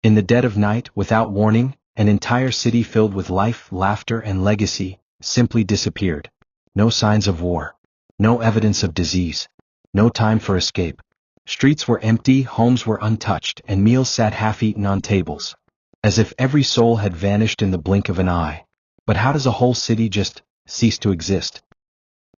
In the dead of night, without warning, an entire city filled with life, laughter, and legacy simply disappeared. No signs of war. No evidence of disease. No time for escape. Streets were empty, homes were untouched, and meals sat half-eaten on tables. As if every soul had vanished in the blink of an eye. But how does a whole city just cease to exist?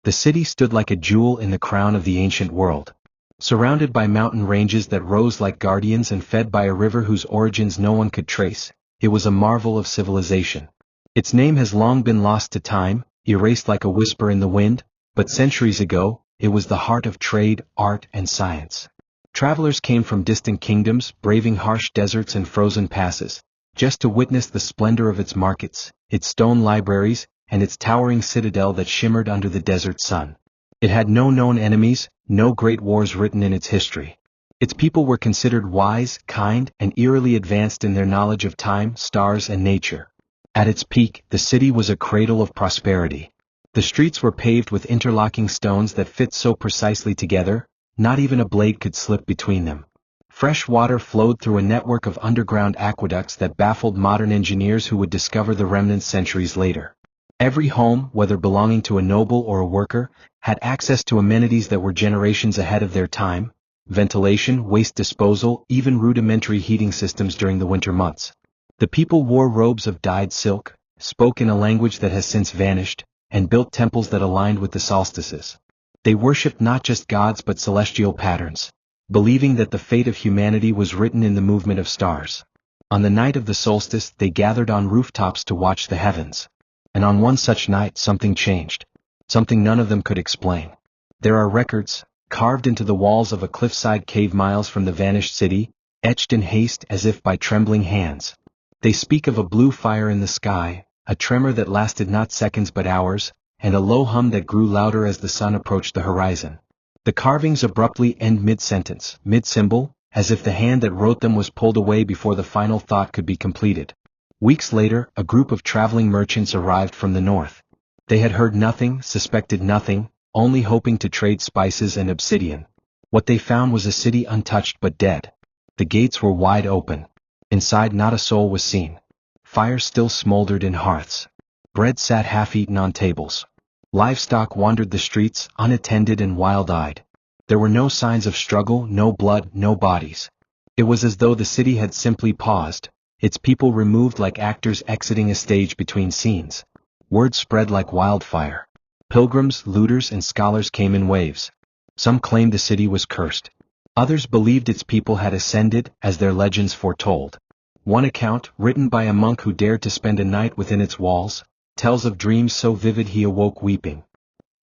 The city stood like a jewel in the crown of the ancient world. Surrounded by mountain ranges that rose like guardians and fed by a river whose origins no one could trace, it was a marvel of civilization. Its name has long been lost to time, erased like a whisper in the wind, but centuries ago, it was the heart of trade, art, and science. Travelers came from distant kingdoms, braving harsh deserts and frozen passes, just to witness the splendor of its markets, its stone libraries, and its towering citadel that shimmered under the desert sun. It had no known enemies, no great wars written in its history. Its people were considered wise, kind, and eerily advanced in their knowledge of time, stars, and nature. At its peak, the city was a cradle of prosperity. The streets were paved with interlocking stones that fit so precisely together, not even a blade could slip between them. Fresh water flowed through a network of underground aqueducts that baffled modern engineers who would discover the remnants centuries later. Every home, whether belonging to a noble or a worker, had access to amenities that were generations ahead of their time: ventilation, waste disposal, even rudimentary heating systems during the winter months. The people wore robes of dyed silk, spoke in a language that has since vanished, and built temples that aligned with the solstices. They worshipped not just gods but celestial patterns, believing that the fate of humanity was written in the movement of stars. On the night of the solstice, they gathered on rooftops to watch the heavens. And on one such night something changed. Something none of them could explain. There are records, carved into the walls of a cliffside cave miles from the vanished city, etched in haste as if by trembling hands. They speak of a blue fire in the sky, a tremor that lasted not seconds but hours, and a low hum that grew louder as the sun approached the horizon. The carvings abruptly end mid-sentence, mid-symbol, as if the hand that wrote them was pulled away before the final thought could be completed. Weeks later, a group of traveling merchants arrived from the north. They had heard nothing, suspected nothing, only hoping to trade spices and obsidian. What they found was a city untouched but dead. The gates were wide open. Inside not a soul was seen. Fire still smoldered in hearths. Bread sat half-eaten on tables. Livestock wandered the streets, unattended and wild-eyed. There were no signs of struggle, no blood, no bodies. It was as though the city had simply paused, its people removed like actors exiting a stage between scenes. Word spread like wildfire. Pilgrims, looters, and scholars came in waves. Some claimed the city was cursed. Others believed its people had ascended, as their legends foretold. One account, written by a monk who dared to spend a night within its walls, tells of dreams so vivid he awoke weeping.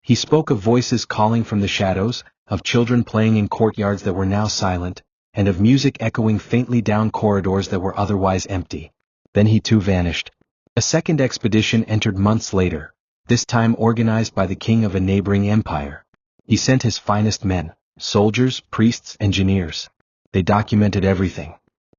He spoke of voices calling from the shadows, of children playing in courtyards that were now silent, and of music echoing faintly down corridors that were otherwise empty. Then he too vanished. A second expedition entered months later, this time organized by the king of a neighboring empire. He sent his finest men, soldiers, priests, engineers. They documented everything.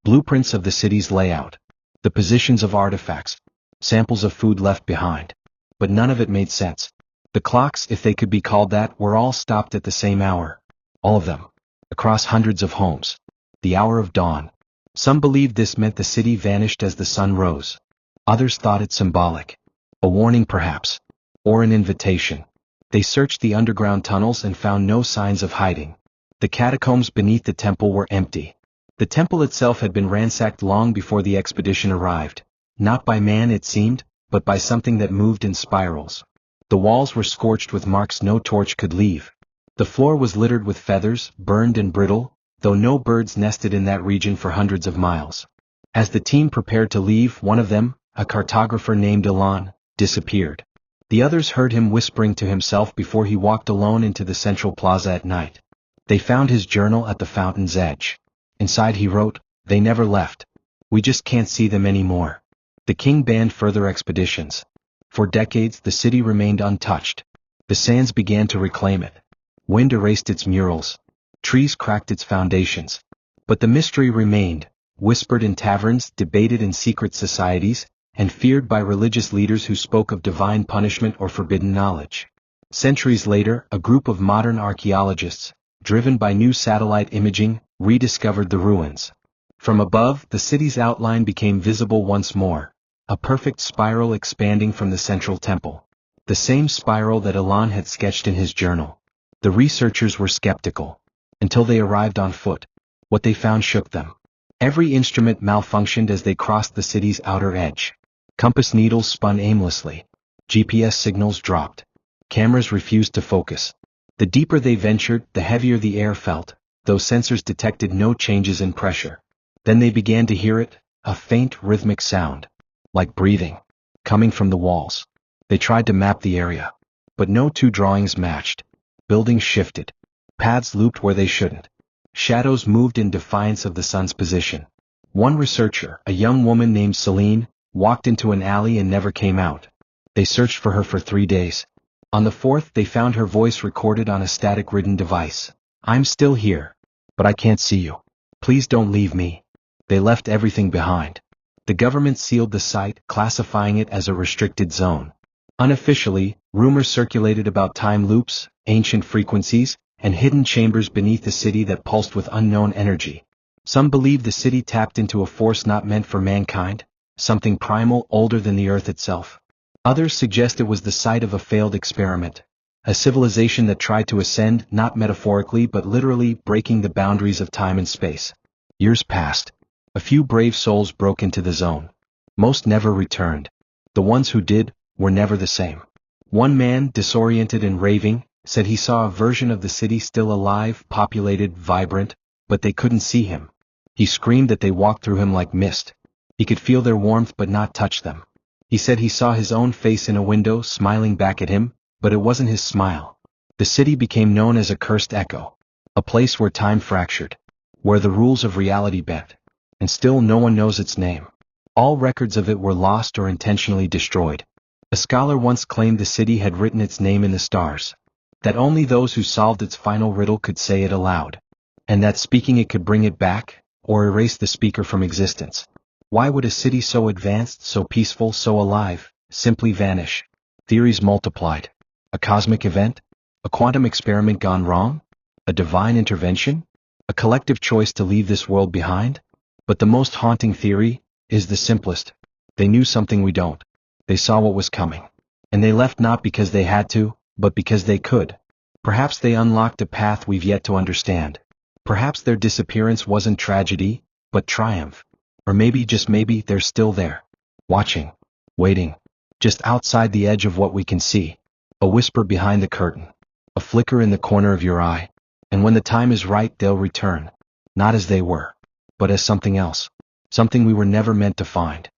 Blueprints of the city's layout, the positions of artifacts, samples of food left behind. But none of it made sense. The clocks, if they could be called that, were all stopped at the same hour. All of them. Across hundreds of homes. The hour of dawn. Some believed this meant the city vanished as the sun rose. Others thought it symbolic. A warning perhaps. Or an invitation. They searched the underground tunnels and found no signs of hiding. The catacombs beneath the temple were empty. The temple itself had been ransacked long before the expedition arrived. Not by man it seemed, but by something that moved in spirals. The walls were scorched with marks no torch could leave. The floor was littered with feathers, burned and brittle, though no birds nested in that region for hundreds of miles. As the team prepared to leave, one of them, a cartographer named Elan, disappeared. The others heard him whispering to himself before he walked alone into the central plaza at night. They found his journal at the fountain's edge. Inside he wrote, "They never left. We just can't see them anymore." The king banned further expeditions. For decades the city remained untouched. The sands began to reclaim it. Wind erased its murals. Trees cracked its foundations. But the mystery remained, whispered in taverns, debated in secret societies, and feared by religious leaders who spoke of divine punishment or forbidden knowledge. Centuries later, a group of modern archaeologists, driven by new satellite imaging, rediscovered the ruins. From above, the city's outline became visible once more, a perfect spiral expanding from the central temple. The same spiral that Elan had sketched in his journal. The researchers were skeptical. Until they arrived on foot. What they found shook them. Every instrument malfunctioned as they crossed the city's outer edge. Compass needles spun aimlessly. GPS signals dropped. Cameras refused to focus. The deeper they ventured, the heavier the air felt, though sensors detected no changes in pressure. Then they began to hear it, a faint rhythmic sound. Like breathing. Coming from the walls. They tried to map the area. But no two drawings matched. Buildings shifted. Paths looped where they shouldn't. Shadows moved in defiance of the sun's position. One researcher, a young woman named Celine, walked into an alley and never came out. They searched for her for 3 days. On the 4th, they found her voice recorded on a static-ridden device. "I'm still here. But I can't see you. Please don't leave me." They left everything behind. The government sealed the site, classifying it as a restricted zone. Unofficially, rumors circulated about time loops, ancient frequencies, and hidden chambers beneath the city that pulsed with unknown energy. Some believed the city tapped into a force not meant for mankind, something primal older than the earth itself. Others suggest it was the site of a failed experiment, a civilization that tried to ascend not metaphorically but literally, breaking the boundaries of time and space. Years passed. A few brave souls broke into the zone. Most never returned. The ones who did were never the same. One man, disoriented and raving, said he saw a version of the city still alive, populated, vibrant, but they couldn't see him. He screamed that they walked through him like mist. He could feel their warmth but not touch them. He said he saw his own face in a window smiling back at him, but it wasn't his smile. The city became known as a cursed echo. A place where time fractured. Where the rules of reality bent. And still no one knows its name. All records of it were lost or intentionally destroyed. A scholar once claimed the city had written its name in the stars. That only those who solved its final riddle could say it aloud. And that speaking it could bring it back, or erase the speaker from existence. Why would a city so advanced, so peaceful, so alive, simply vanish? Theories multiplied. A cosmic event? A quantum experiment gone wrong? A divine intervention? A collective choice to leave this world behind? But the most haunting theory is the simplest. They knew something we don't. They saw what was coming. And they left not because they had to, but because they could. Perhaps they unlocked a path we've yet to understand. Perhaps their disappearance wasn't tragedy, but triumph. Or maybe, just maybe, they're still there. Watching. Waiting. Just outside the edge of what we can see. A whisper behind the curtain. A flicker in the corner of your eye. And when the time is right, they'll return. Not as they were. But as something else. Something we were never meant to find.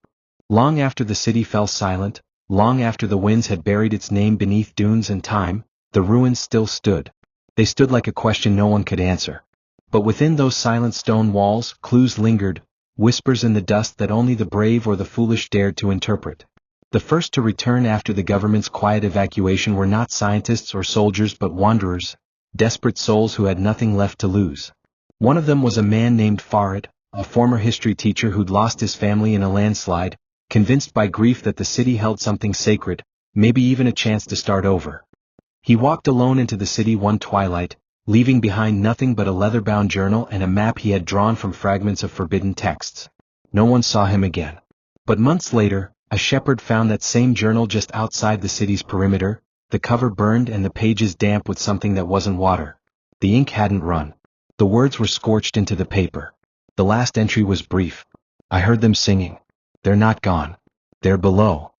Long after the city fell silent, long after the winds had buried its name beneath dunes and time, the ruins still stood. They stood like a question no one could answer. But within those silent stone walls, clues lingered, whispers in the dust that only the brave or the foolish dared to interpret. The first to return after the government's quiet evacuation were not scientists or soldiers but wanderers, desperate souls who had nothing left to lose. One of them was a man named Farid, a former history teacher who'd lost his family in a landslide, convinced by grief that the city held something sacred, maybe even a chance to start over. He walked alone into the city one twilight, leaving behind nothing but a leather-bound journal and a map he had drawn from fragments of forbidden texts. No one saw him again. But months later, a shepherd found that same journal just outside the city's perimeter, the cover burned and the pages damp with something that wasn't water. The ink hadn't run. The words were scorched into the paper. The last entry was brief. I heard them singing. They're not gone. They're below.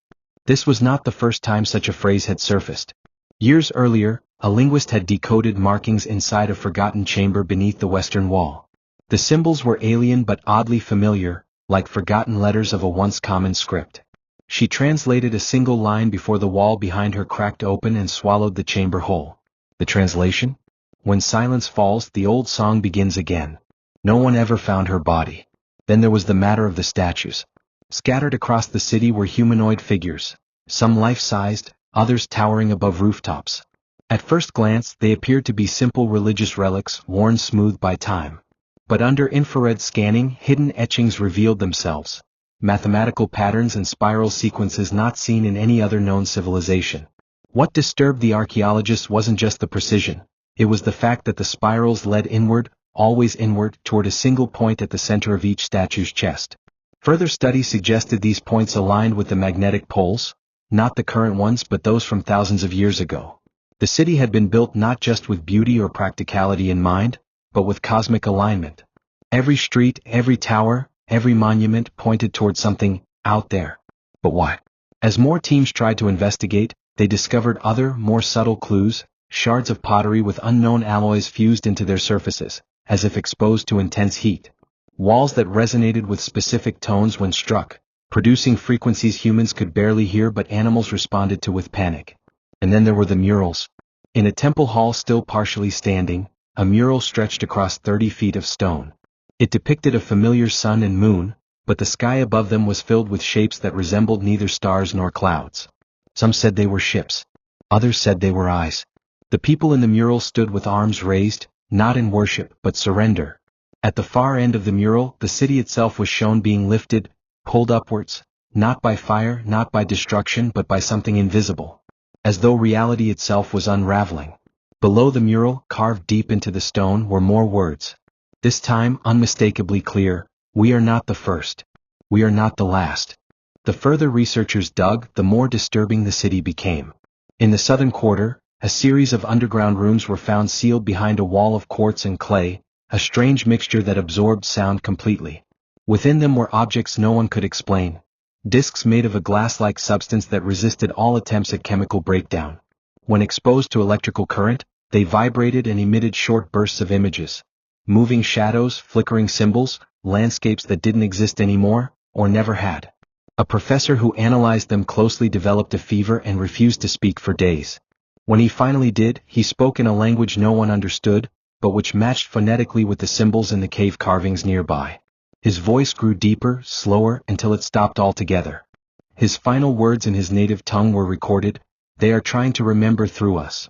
This was not the first time such a phrase had surfaced. Years earlier, a linguist had decoded markings inside a forgotten chamber beneath the western wall. The symbols were alien but oddly familiar, like forgotten letters of a once common script. She translated a single line before the wall behind her cracked open and swallowed the chamber whole. The translation? When silence falls, the old song begins again. No one ever found her body. Then there was the matter of the statues. Scattered across the city were humanoid figures, some life-sized, others towering above rooftops. At first glance, they appeared to be simple religious relics worn smooth by time. But under infrared scanning, hidden etchings revealed themselves. Mathematical patterns and spiral sequences not seen in any other known civilization. What disturbed the archaeologists wasn't just the precision. It was the fact that the spirals led inward, always inward, toward a single point at the center of each statue's chest. Further study suggested these points aligned with the magnetic poles, not the current ones but those from thousands of years ago. The city had been built not just with beauty or practicality in mind, but with cosmic alignment. Every street, every tower, every monument pointed toward something out there. But why? As more teams tried to investigate, they discovered other, more subtle clues, shards of pottery with unknown alloys fused into their surfaces, as if exposed to intense heat. Walls that resonated with specific tones when struck, producing frequencies humans could barely hear but animals responded to with panic. And then there were the murals. In a temple hall still partially standing, a mural stretched across 30 feet of stone. It depicted a familiar sun and moon, but the sky above them was filled with shapes that resembled neither stars nor clouds. Some said they were ships. Others said they were eyes. The people in the mural stood with arms raised, not in worship but surrender. At the far end of the mural, the city itself was shown being lifted, pulled upwards, not by fire, not by destruction but by something invisible. As though reality itself was unraveling. Below the mural, carved deep into the stone, were more words. This time unmistakably clear: we are not the first. We are not the last. The further researchers dug, the more disturbing the city became. In the southern quarter, a series of underground rooms were found sealed behind a wall of quartz and clay, a strange mixture that absorbed sound completely. Within them were objects no one could explain. Discs made of a glass-like substance that resisted all attempts at chemical breakdown. When exposed to electrical current, they vibrated and emitted short bursts of images. Moving shadows, flickering symbols, landscapes that didn't exist anymore, or never had. A professor who analyzed them closely developed a fever and refused to speak for days. When he finally did, he spoke in a language no one understood, but which matched phonetically with the symbols in the cave carvings nearby. His voice grew deeper, slower, until it stopped altogether. His final words in his native tongue were recorded: "They are trying to remember through us."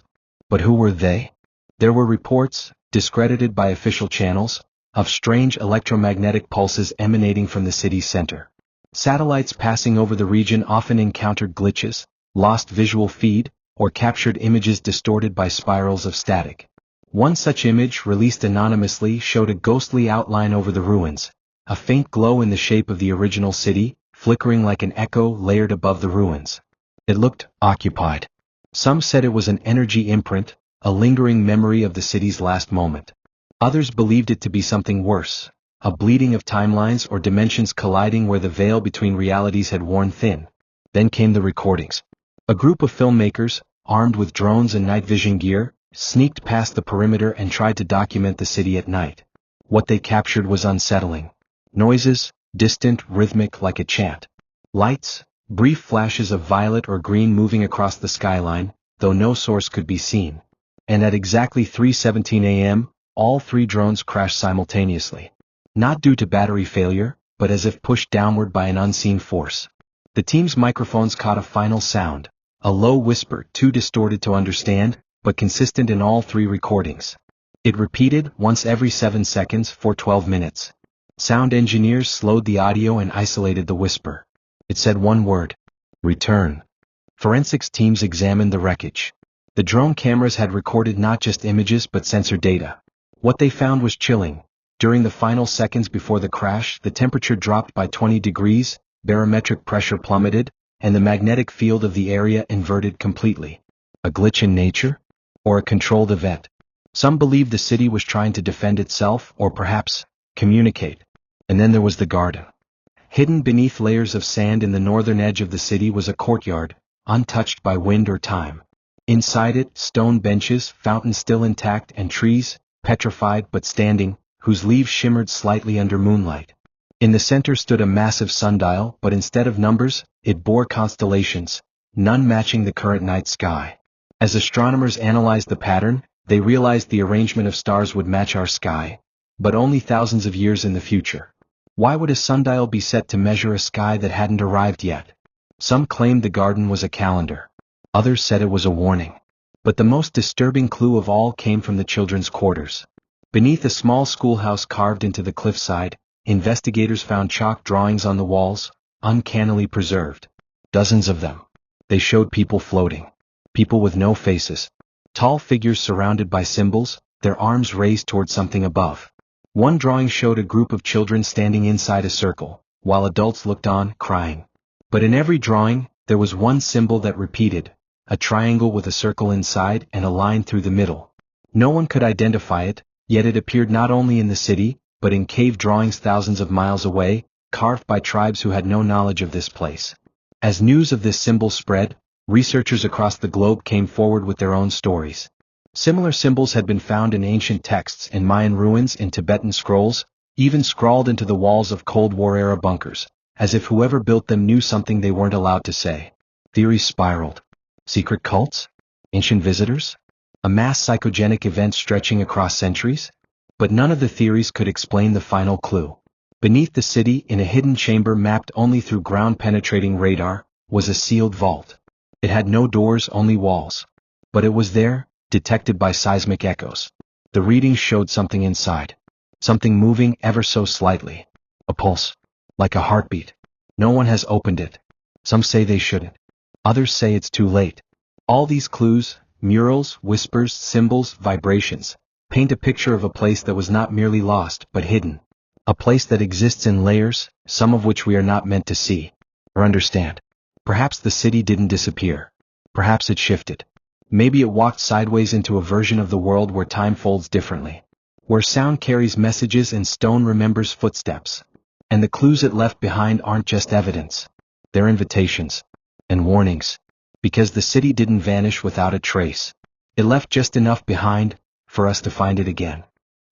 But who were they? There were reports, discredited by official channels, of strange electromagnetic pulses emanating from the city's center. Satellites passing over the region often encountered glitches, lost visual feed, or captured images distorted by spirals of static. One such image, released anonymously, showed a ghostly outline over the ruins, a faint glow in the shape of the original city, flickering like an echo layered above the ruins. It looked occupied. Some said it was an energy imprint, a lingering memory of the city's last moment. Others believed it to be something worse, a bleeding of timelines or dimensions colliding where the veil between realities had worn thin. Then came the recordings. A group of filmmakers, armed with drones and night vision gear, sneaked past the perimeter and tried to document the city at night. What they captured was unsettling. Noises, distant, rhythmic like a chant. Lights, brief flashes of violet or green moving across the skyline, though no source could be seen. And at exactly 3:17 a.m., all 3 drones crashed simultaneously. Not due to battery failure, but as if pushed downward by an unseen force. The team's microphones caught a final sound, a low whisper too distorted to understand, but consistent in all 3 recordings. It repeated once every 7 seconds for 12 minutes. Sound engineers slowed the audio and isolated the whisper. It said one word: return. Forensics teams examined the wreckage. The drone cameras had recorded not just images but sensor data. What they found was chilling. During the final seconds before the crash, the temperature dropped by 20 degrees, barometric pressure plummeted, and the magnetic field of the area inverted completely. A glitch in nature? Or a controlled event? Some believed the city was trying to defend itself, or perhaps communicate. And then there was the garden. Hidden beneath layers of sand in the northern edge of the city was a courtyard, untouched by wind or time. Inside it, stone benches, fountains still intact, and trees, petrified but standing, whose leaves shimmered slightly under moonlight. In the center stood a massive sundial, but instead of numbers, it bore constellations, none matching the current night sky. As astronomers analyzed the pattern, they realized the arrangement of stars would match our sky, but only thousands of years in the future. Why would a sundial be set to measure a sky that hadn't arrived yet? Some claimed the garden was a calendar. Others said it was a warning. But the most disturbing clue of all came from the children's quarters. Beneath a small schoolhouse carved into the cliffside, investigators found chalk drawings on the walls, uncannily preserved. Dozens of them. They showed people floating. People with no faces. Tall figures surrounded by symbols, their arms raised toward something above. One drawing showed a group of children standing inside a circle, while adults looked on, crying. But in every drawing, there was one symbol that repeated, a triangle with a circle inside and a line through the middle. No one could identify it, yet it appeared not only in the city, but in cave drawings thousands of miles away, carved by tribes who had no knowledge of this place. As news of this symbol spread, researchers across the globe came forward with their own stories. Similar symbols had been found in ancient texts, in Mayan ruins, in Tibetan scrolls, even scrawled into the walls of Cold War-era bunkers, as if whoever built them knew something they weren't allowed to say. Theories spiraled. Secret cults? Ancient visitors? A mass psychogenic event stretching across centuries? But none of the theories could explain the final clue. Beneath the city, in a hidden chamber mapped only through ground-penetrating radar, was a sealed vault. It had no doors, only walls. But it was there, detected by seismic echoes. The readings showed something inside. Something moving ever so slightly. A pulse. Like a heartbeat. No one has opened it. Some say they shouldn't. Others say it's too late. All these clues, murals, whispers, symbols, vibrations, paint a picture of a place that was not merely lost, but hidden. A place that exists in layers, some of which we are not meant to see or understand. Perhaps the city didn't disappear. Perhaps it shifted. Maybe it walked sideways into a version of the world where time folds differently. Where sound carries messages and stone remembers footsteps. And the clues it left behind aren't just evidence. They're invitations. And warnings. Because the city didn't vanish without a trace. It left just enough behind for us to find it again.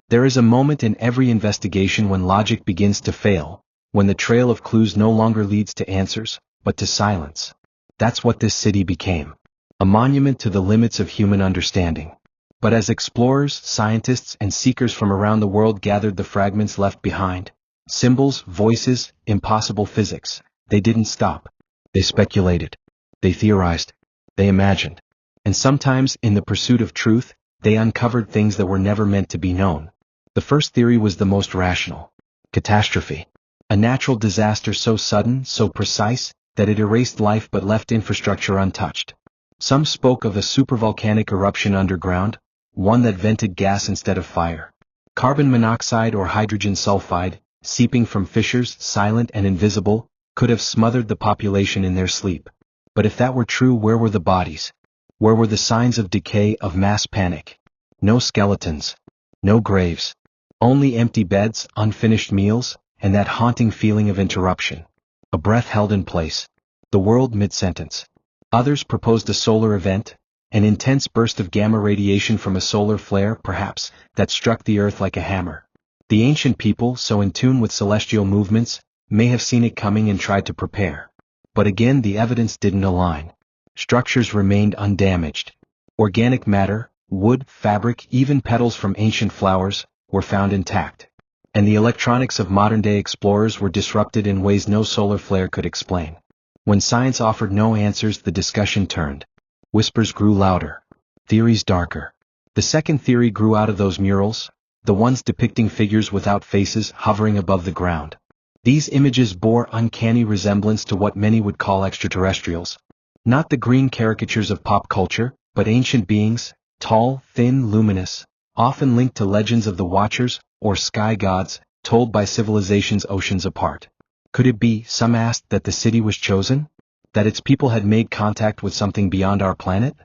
There is a moment in every investigation when logic begins to fail, when the trail of clues no longer leads to answers, but to silence. That's what this city became. A monument to the limits of human understanding. But as explorers, scientists, and seekers from around the world gathered the fragments left behind, symbols, voices, impossible physics, they didn't stop. They speculated. They theorized. They imagined. And sometimes, in the pursuit of truth, they uncovered things that were never meant to be known. The first theory was the most rational. Catastrophe. A natural disaster so sudden, so precise, that it erased life but left infrastructure untouched. Some spoke of a supervolcanic eruption underground, one that vented gas instead of fire. Carbon monoxide or hydrogen sulfide, seeping from fissures, silent and invisible, could have smothered the population in their sleep. But if that were true, where were the bodies? Where were the signs of decay, of mass panic? No skeletons. No graves. Only empty beds, unfinished meals, and that haunting feeling of interruption. A breath held in place. The world mid-sentence. Others proposed a solar event, an intense burst of gamma radiation from a solar flare, perhaps, that struck the earth like a hammer. The ancient people, so in tune with celestial movements, may have seen it coming and tried to prepare. But again the evidence didn't align. Structures remained undamaged. Organic matter, wood, fabric, even petals from ancient flowers, were found intact. And the electronics of modern-day explorers were disrupted in ways no solar flare could explain. When science offered no answers, the discussion turned. Whispers grew louder. Theories darker. The second theory grew out of those murals, the ones depicting figures without faces hovering above the ground. These images bore uncanny resemblance to what many would call extraterrestrials. Not the green caricatures of pop culture, but ancient beings, tall, thin, luminous, often linked to legends of the Watchers, or sky gods, told by civilizations oceans apart. Could it be, some asked, that the city was chosen? That its people had made contact with something beyond our planet?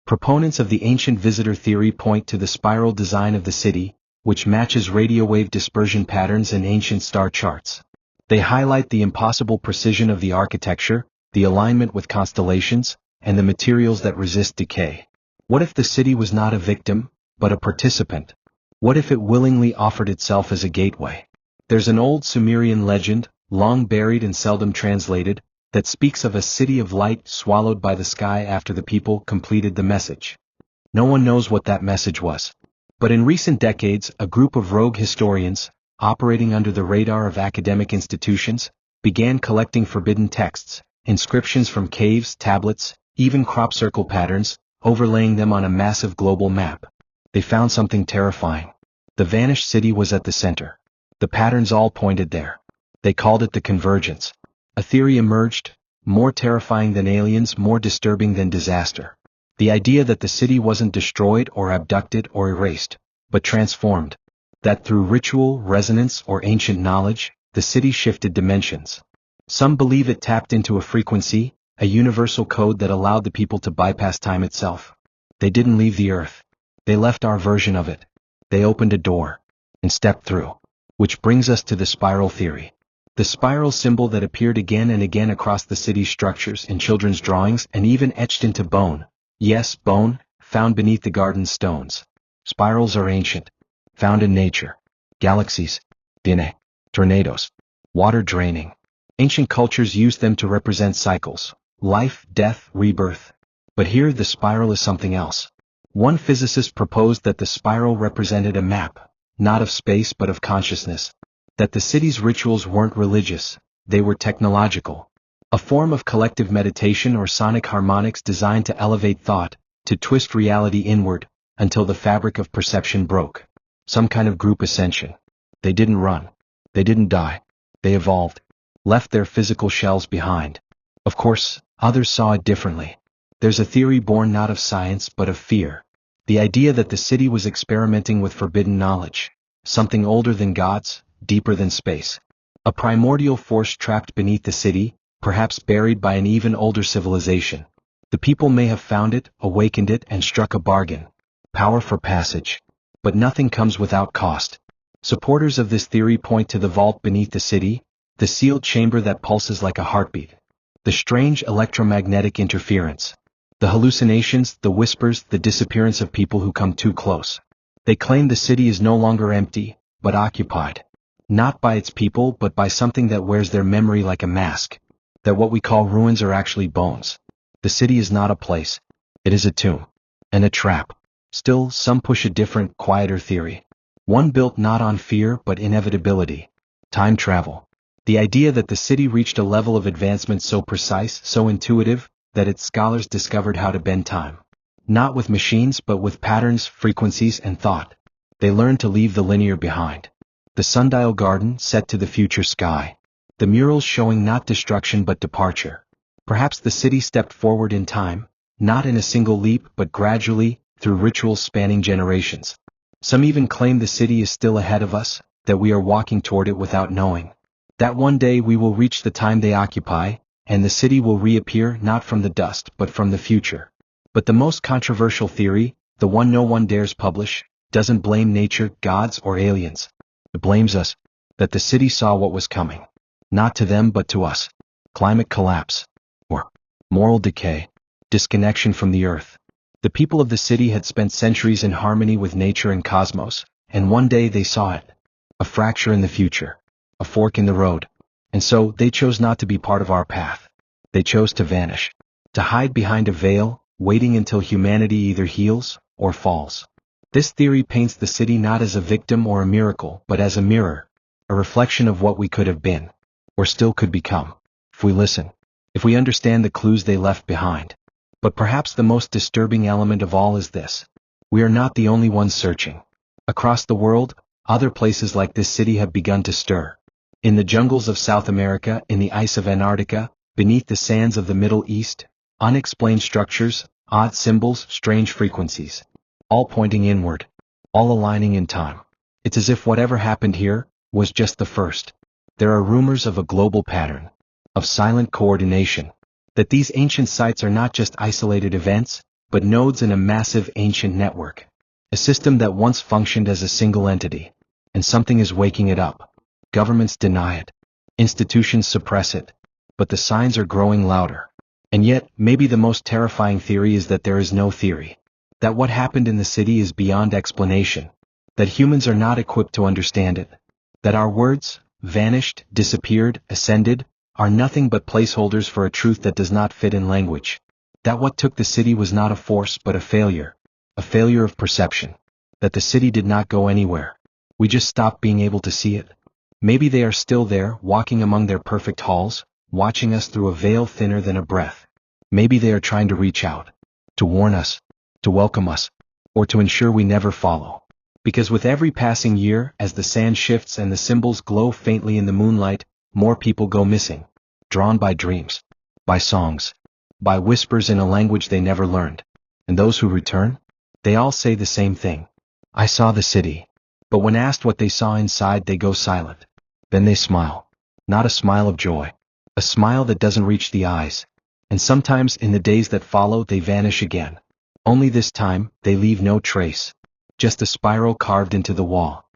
Proponents of the ancient visitor theory point to the spiral design of the city, which matches radio wave dispersion patterns in ancient star charts. They highlight the impossible precision of the architecture, the alignment with constellations, and the materials that resist decay. What if the city was not a victim, but a participant? What if it willingly offered itself as a gateway? There's an old Sumerian legend, long buried and seldom translated, that speaks of a city of light swallowed by the sky after the people completed the message. No one knows what that message was. But in recent decades, a group of rogue historians, operating under the radar of academic institutions, began collecting forbidden texts, inscriptions from caves, tablets, even crop circle patterns, overlaying them on a massive global map. They found something terrifying. The vanished city was at the center. The patterns all pointed there. They called it the convergence. A theory emerged, more terrifying than aliens, more disturbing than disaster. The idea that the city wasn't destroyed or abducted or erased, but transformed. That through ritual, resonance, or ancient knowledge, the city shifted dimensions. Some believe it tapped into a frequency, a universal code that allowed the people to bypass time itself. They didn't leave the earth. They left our version of it. They opened a door and stepped through. Which brings us to the spiral theory. The spiral symbol that appeared again and again across the city's structures in children's drawings and even etched into bone. Yes, bone, found beneath the garden's stones. Spirals are ancient, found in nature. Galaxies, DNA, tornadoes, water draining. Ancient cultures used them to represent cycles, life, death, rebirth. But here the spiral is something else. One physicist proposed that the spiral represented a map, not of space but of consciousness. That the city's rituals weren't religious, they were technological. A form of collective meditation or sonic harmonics designed to elevate thought, to twist reality inward, until the fabric of perception broke. Some kind of group ascension. They didn't run. They didn't die. They evolved. Left their physical shells behind. Of course, others saw it differently. There's a theory born not of science but of fear. The idea that the city was experimenting with forbidden knowledge. Something older than gods, deeper than space. A primordial force trapped beneath the city, perhaps buried by an even older civilization. The people may have found it, awakened it, and struck a bargain. Power for passage. But nothing comes without cost. Supporters of this theory point to the vault beneath the city, the sealed chamber that pulses like a heartbeat. The strange electromagnetic interference. The hallucinations, the whispers, the disappearance of people who come too close. They claim the city is no longer empty, but occupied. Not by its people but by something that wears their memory like a mask. That what we call ruins are actually bones. The city is not a place. It is a tomb. And a trap. Still, some push a different, quieter theory. One built not on fear but inevitability. Time travel. The idea that the city reached a level of advancement so precise, so intuitive, that its scholars discovered how to bend time. Not with machines but with patterns, frequencies, and thought. They learned to leave the linear behind. The sundial garden set to the future sky. The murals showing not destruction but departure. Perhaps the city stepped forward in time, not in a single leap but gradually, through rituals spanning generations. Some even claim the city is still ahead of us, that we are walking toward it without knowing. That one day we will reach the time they occupy, and the city will reappear not from the dust but from the future. But the most controversial theory, the one no one dares publish, doesn't blame nature, gods, or aliens. It blames us, that the city saw what was coming. Not to them but to us. Climate collapse. Or moral decay. Disconnection from the earth. The people of the city had spent centuries in harmony with nature and cosmos, and one day they saw it. A fracture in the future. A fork in the road. And so, they chose not to be part of our path. They chose to vanish. To hide behind a veil, waiting until humanity either heals, or falls. This theory paints the city not as a victim or a miracle, but as a mirror. A reflection of what we could have been. Or still could become. If we listen. If we understand the clues they left behind. But perhaps the most disturbing element of all is this. We are not the only ones searching. Across the world, other places like this city have begun to stir. In the jungles of South America, in the ice of Antarctica, beneath the sands of the Middle East, unexplained structures, odd symbols, strange frequencies. All pointing inward. All aligning in time. It's as if whatever happened here was just the first. There are rumors of a global pattern. Of silent coordination. That these ancient sites are not just isolated events, but nodes in a massive ancient network. A system that once functioned as a single entity. And something is waking it up. Governments deny it. Institutions suppress it. But the signs are growing louder. And yet, maybe the most terrifying theory is that there is no theory. That what happened in the city is beyond explanation. That humans are not equipped to understand it. That our words, vanished, disappeared, ascended, are nothing but placeholders for a truth that does not fit in language. That what took the city was not a force but a failure. A failure of perception. That the city did not go anywhere. We just stopped being able to see it. Maybe they are still there, walking among their perfect halls, watching us through a veil thinner than a breath. Maybe they are trying to reach out. To warn us. To welcome us. Or to ensure we never follow. Because with every passing year, as the sand shifts and the symbols glow faintly in the moonlight, more people go missing. Drawn by dreams. By songs. By whispers in a language they never learned. And those who return? They all say the same thing. I saw the city. But when asked what they saw inside, they go silent. Then they smile. Not a smile of joy. A smile that doesn't reach the eyes. And sometimes in the days that follow they vanish again. Only this time, they leave no trace. Just a spiral carved into the wall.